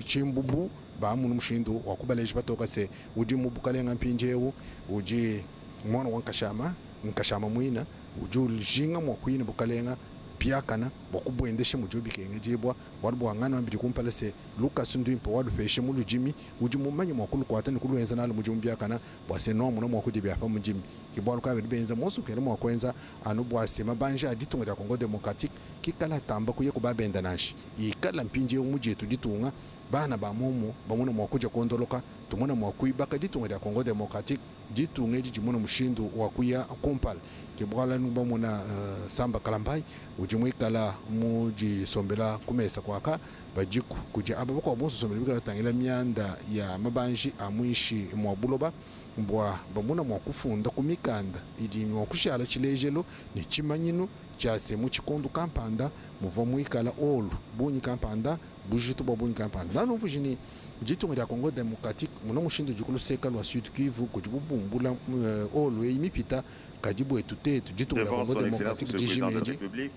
chimbubu bamu mushindo wakubaleje batoka se uji mubukalenga mpinjewu uji mwana wankashama nkashama mwina uji uljinga mwakuina bukalenga biakana bokubo endeshe mujobi kenge jibwa warbo angana mbiri kumpala se Lucas ndu impo wadu feshe mulu jimi ujumu manyi mwakulu kwa atani kulu enza nalu mujumu biakana bwase no muno mwakudi biapa mujimi kibwalu kwa benza mosu kere mwakwenza anu bwase mabanja aditunga ya Congo Democratique kikala tamba kuye kubabenda nashi ikala mpinje umujetu ditunga bana ba momo bamuna mwakuja kondoloka tumuna mwakuibaka ditunga ya Congo Democratique ditunga jimuna mushindu wakuya kumpala kibwala nuba muna samba kalambai ujimu ikala muji sombela kumesa kwaka bajiku kuja aba bako bonso sombela bikala tangila mianda ya mabanji amwishi mwabuloba mbwa bamuna mwakufunda kumikanda idi mwakushala chilejelo ni chimanyino chase muchikondu kampanda muva muikala olu bunyi kampanda bujitu babunyi kampanda nanu vujini jitunga ya Congo Democratique muno mushindu jikulu seka lwa Sud Kivu kujibubumbula olu imipita devant son Excellence Monsieur le Président de la République,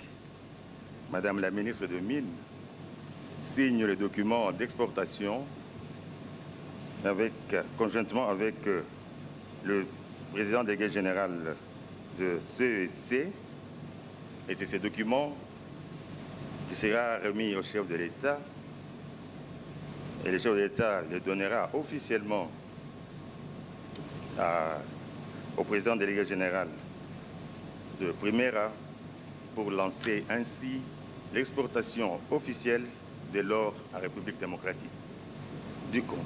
Madame la Ministre de Mines signe le document d'exportation conjointement avec le président délégué général de CEC. Et c'est ce document qui sera remis au chef de l'État. Et le chef de l'État le donnera officiellement au président délégué général de Primera pour lancer ainsi l'exportation officielle de l'or à la République démocratique du Congo.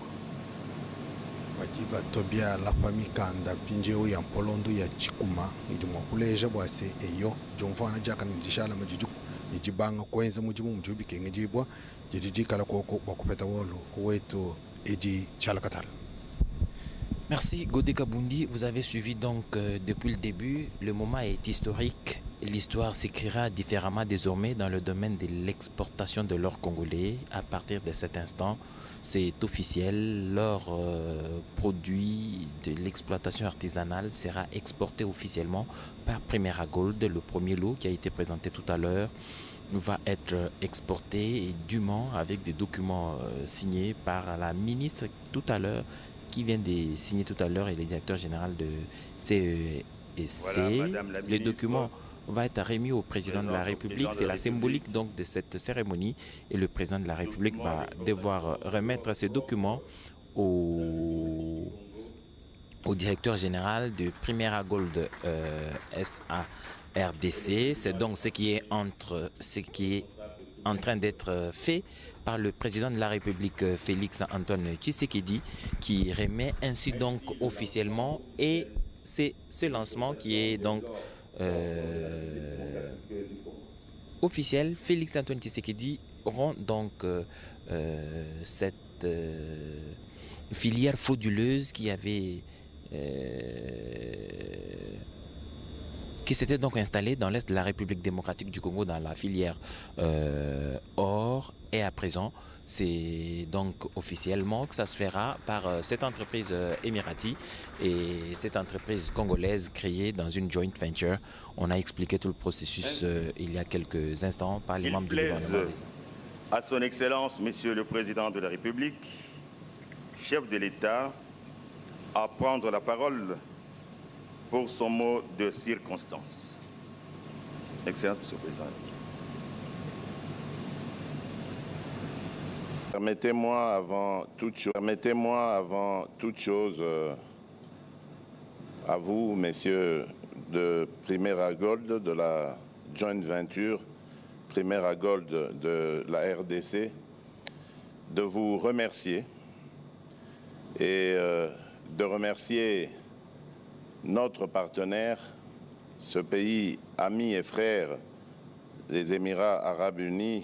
Wajiba tobia la famille kanda pinjeo ya mpolondo ya chikuma idimwa kuleja bwase eyo jomfana jaka njishala majijuku nijibanga kwenza mujimu mjubi kenge jibwa jidijikala koko bakupeta wolo wetu eji chalakatal. Merci Godé Kabundi, vous avez suivi donc depuis le début. Le moment est historique. L'histoire s'écrira différemment désormais dans le domaine de l'exportation de l'or congolais. À partir de cet instant, c'est officiel. L'or produit de l'exploitation artisanale sera exporté officiellement par Primera Gold. Le premier lot qui a été présenté tout à l'heure va être exporté et dûment avec des documents signés par la ministre tout à l'heure, qui vient de signer tout à l'heure, et le directeur général de CEC. Voilà, le document va être remis au président de la République. C'est la symbolique donc de cette cérémonie. Et le président de la République va devoir remettre ces documents au directeur général de Primera Gold SA RDC. C'est donc ce qui est en train d'être fait par le président de la République Félix Antoine Tshisekedi, qui remet ainsi donc officiellement, et c'est ce lancement qui est donc officiel. Félix Antoine Tshisekedi rend donc cette filière frauduleuse qui s'était donc installée dans l'est de la République démocratique du Congo, dans la filière or, et à présent c'est donc officiellement que ça se fera par cette entreprise émirati et cette entreprise congolaise créée dans une joint venture. On a expliqué tout le processus il y a quelques instants par les membres du gouvernement. À son Excellence, Monsieur le Président de la République, chef de l'État, à prendre la parole pour son mot de circonstance. Excellence, Monsieur le Président. Permettez-moi avant toute chose, à vous, messieurs de Primera Gold, de la joint venture Primera Gold de la RDC, de vous remercier et de remercier notre partenaire, ce pays ami et frère, les Émirats arabes unis,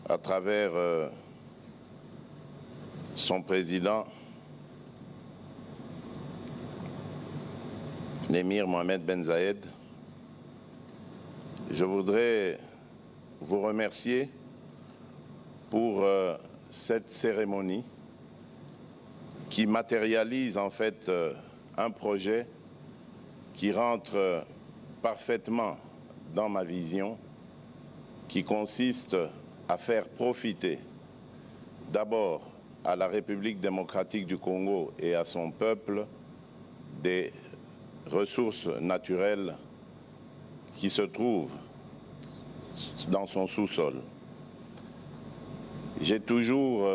à travers son président, l'émir Mohamed Ben Zayed. Je voudrais vous remercier pour cette cérémonie qui matérialise en fait un projet qui rentre parfaitement dans ma vision, qui consiste à faire profiter d'abord à la République démocratique du Congo et à son peuple des ressources naturelles qui se trouvent dans son sous-sol. J'ai toujours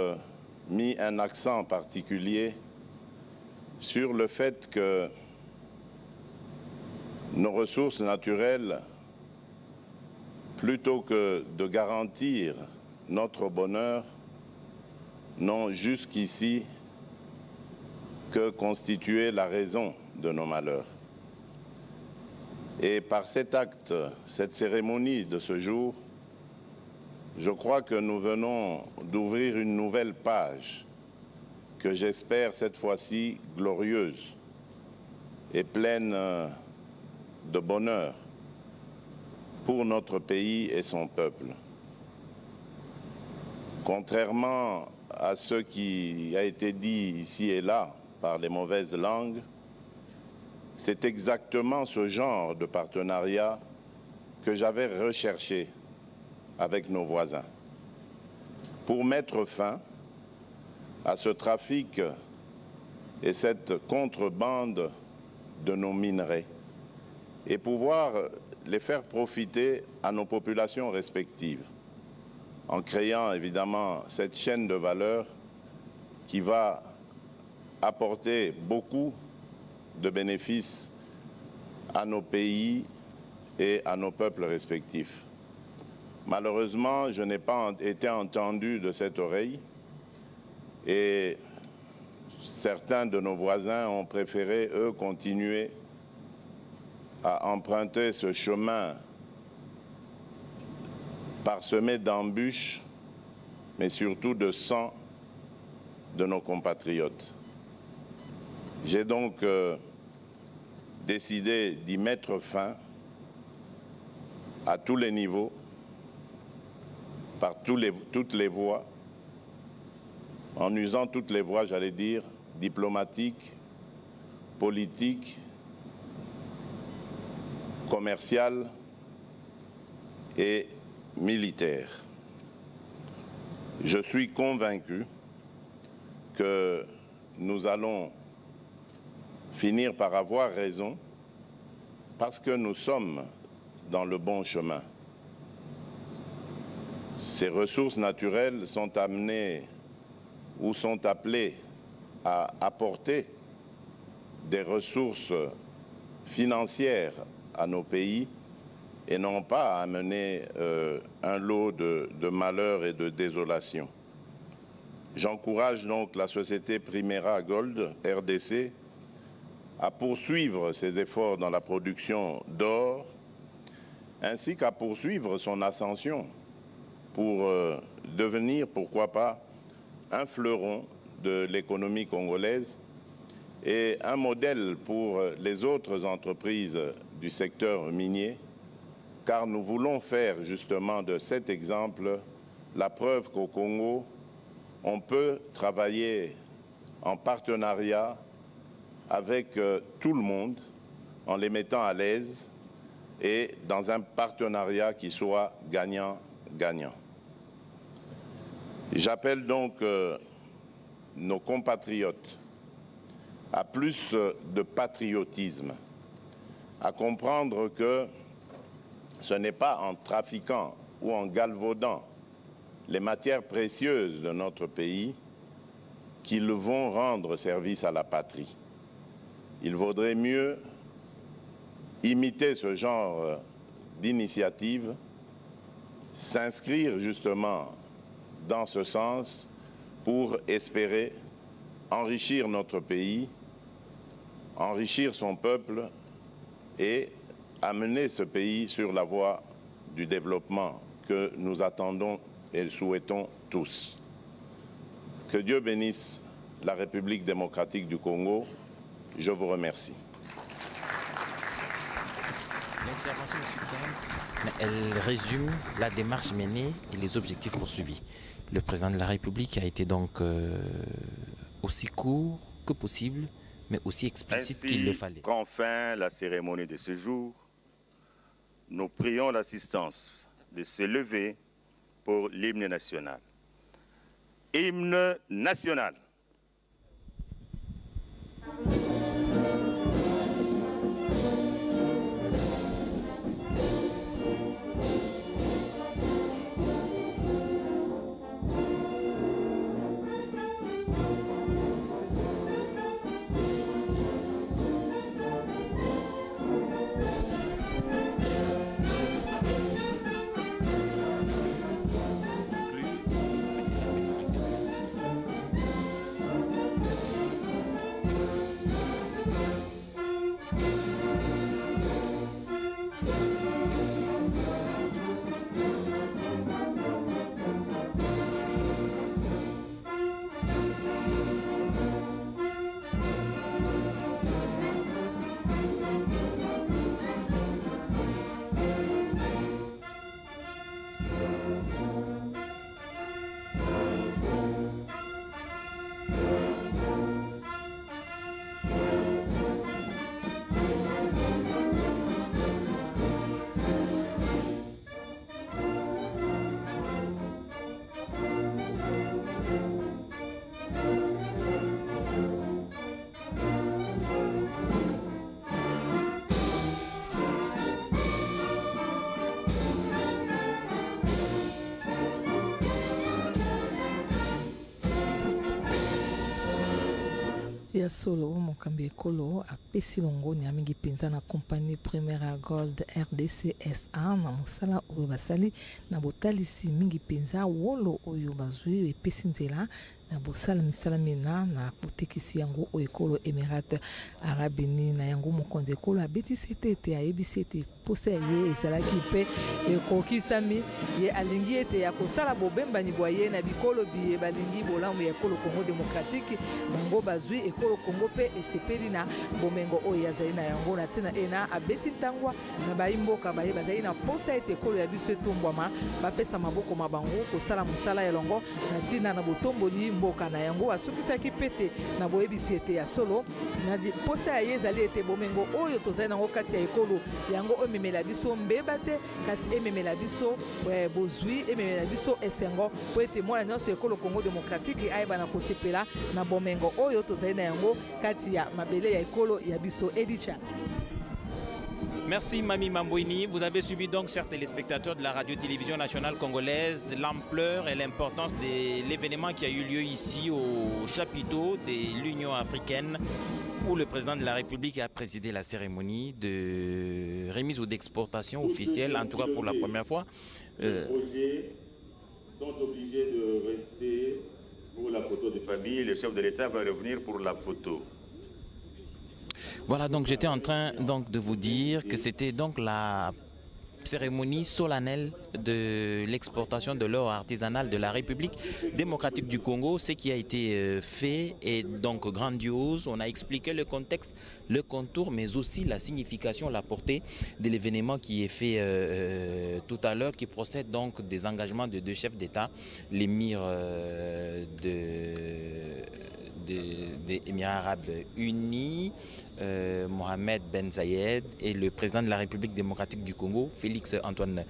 mis un accent particulier sur le fait que nos ressources naturelles, plutôt que de garantir notre bonheur, n'ont jusqu'ici que constitué la raison de nos malheurs. Et par cet acte, cette cérémonie de ce jour, je crois que nous venons d'ouvrir une nouvelle page que j'espère cette fois-ci glorieuse et pleine de bonheur pour notre pays et son peuple. Contrairement à ce qui a été dit ici et là par les mauvaises langues, c'est exactement ce genre de partenariat que j'avais recherché avec nos voisins pour mettre fin à ce trafic et cette contrebande de nos minerais et pouvoir les faire profiter à nos populations respectives en créant évidemment cette chaîne de valeur qui va apporter beaucoup de bénéfices à nos pays et à nos peuples respectifs. Malheureusement, je n'ai pas été entendu de cette oreille et certains de nos voisins ont préféré, eux, continuer à emprunter ce chemin parsemé d'embûches, mais surtout de sang de nos compatriotes. J'ai donc décidé d'y mettre fin à tous les niveaux, par toutes les voies, en usant toutes les voies, j'allais dire, diplomatiques, politiques, commerciales et militaires. Je suis convaincu que nous allons finir par avoir raison parce que nous sommes dans le bon chemin. Ces ressources naturelles sont amenées ou sont appelées à apporter des ressources financières à nos pays et non pas à amener un lot de malheur et de désolation. J'encourage donc la société Primera Gold, RDC, à poursuivre ses efforts dans la production d'or, ainsi qu'à poursuivre son ascension pour devenir, pourquoi pas, un fleuron de l'économie congolaise et un modèle pour les autres entreprises du secteur minier, car nous voulons faire justement de cet exemple la preuve qu'au Congo, on peut travailler en partenariat avec tout le monde, en les mettant à l'aise et dans un partenariat qui soit gagnant-gagnant. J'appelle donc nos compatriotes à plus de patriotisme, à comprendre que ce n'est pas en trafiquant ou en galvaudant les matières précieuses de notre pays qu'ils vont rendre service à la patrie. Il vaudrait mieux imiter ce genre d'initiative, s'inscrire justement dans ce sens pour espérer enrichir notre pays, enrichir son peuple et amener ce pays sur la voie du développement que nous attendons et souhaitons tous. Que Dieu bénisse la République démocratique du Congo. Je vous remercie. L'intervention est succincte, mais elle résume la démarche menée et les objectifs poursuivis. Le président de la République a été donc aussi court que possible, mais aussi explicite qu'il le fallait. Prend fin la cérémonie de ce jour. Nous prions l'assistance de se lever pour l'hymne national. Hymne national. ya solo mokambi ekolo apesi longoni ya mingi mpenza na compagnie Primera Gold RDCSA na mosala oyo basali na botalisi mingi mpenza wolo oyo bazwi epesi nzela na bosala misala mena na kotekisi yango oyo ekolo Emirate Arabe Unis na yango mokonzi ekolo abetisi ete ayebisi ete posa ye ezalaki mpe ekokisami ye alingi ete ya kosala bobembani bwa ye na bikolo biye balingi bolamu ya ekolo Congo démocratique bango bazwi ekolo Congo mpe esepeli na bomengo oyo azali na yango na tena ena abeti ntangwa na bayimboka baye bazali na posa ete ekolo ya biso etombwama bapesa maboko mabango kosala mosala elongo na ntina na botomboli mboka na yango asukisaki pete na boyebisi ete ya solo na posa ya ye ezali ete bomengo oyo tozali nango kati ya ekolo yango oyo ememela biso mbeba te kasi ememela biso bozwi ememela biso esengo po ete mwana nyonso ekolo Congo démocratique ayeba na kosepela na bomengo oyo tozali na yango kati ya mabele ya ekolo ya biso Edicha. Merci Mami Mambouini. Vous avez suivi donc, chers téléspectateurs de la radio-télévision nationale congolaise, l'ampleur et l'importance de l'événement qui a eu lieu ici au chapiteau de l'Union africaine où le président de la République a présidé la cérémonie de remise ou d'exportation officielle, en tout cas pour la première fois. Les projets sont obligés de rester pour la photo de famille. Le chef de l'État va revenir pour la photo. Voilà, donc j'étais en train donc de vous dire que c'était donc la cérémonie solennelle de l'exportation de l'or artisanal de la République démocratique du Congo. Ce qui a été fait est donc grandiose. On a expliqué le contexte, le contour, mais aussi la signification, la portée de l'événement qui est fait tout à l'heure, qui procède donc des engagements de deux chefs d'État, l'émir des Émirats Arabes Unis, Mohamed Ben Zayed, et le président de la République démocratique du Congo, Félix Antoine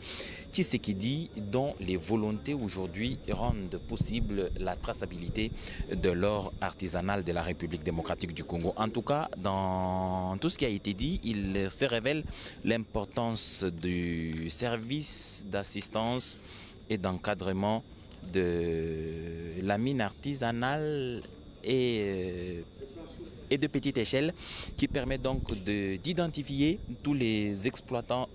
Tshisekedi, dont les volontés aujourd'hui rendent possible la traçabilité de l'or artisanal de la République démocratique du Congo. En tout cas, dans tout ce qui a été dit, il se révèle l'importance du service d'assistance et d'encadrement de la mine artisanale et de petite échelle, qui permet donc d'identifier tous les exploitants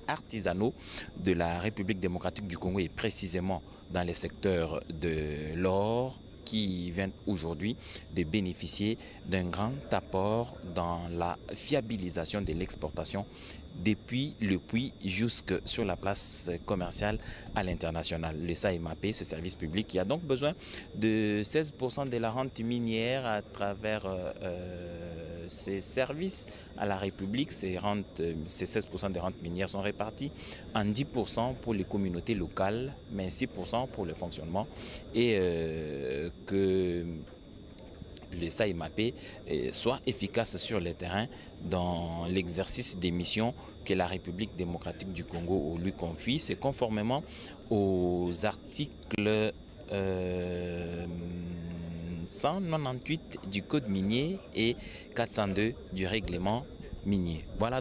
artisanaux de la République démocratique du Congo, et précisément dans les secteurs de l'or, qui vient aujourd'hui de bénéficier d'un grand apport dans la fiabilisation de l'exportation depuis le puits jusque sur la place commerciale à l'international. Le SAEMAP, ce service public, qui a donc besoin de 16% de la rente minière à travers ces services à la République. Ces 16% des rentes minières sont réparties en 10% pour les communautés locales, mais 6% pour le fonctionnement, et que le SAEMAP soit efficace sur le terrain dans l'exercice des missions que la République démocratique du Congo lui confie. C'est conformément aux articles 198 du Code minier et 402 du règlement minier. Voilà.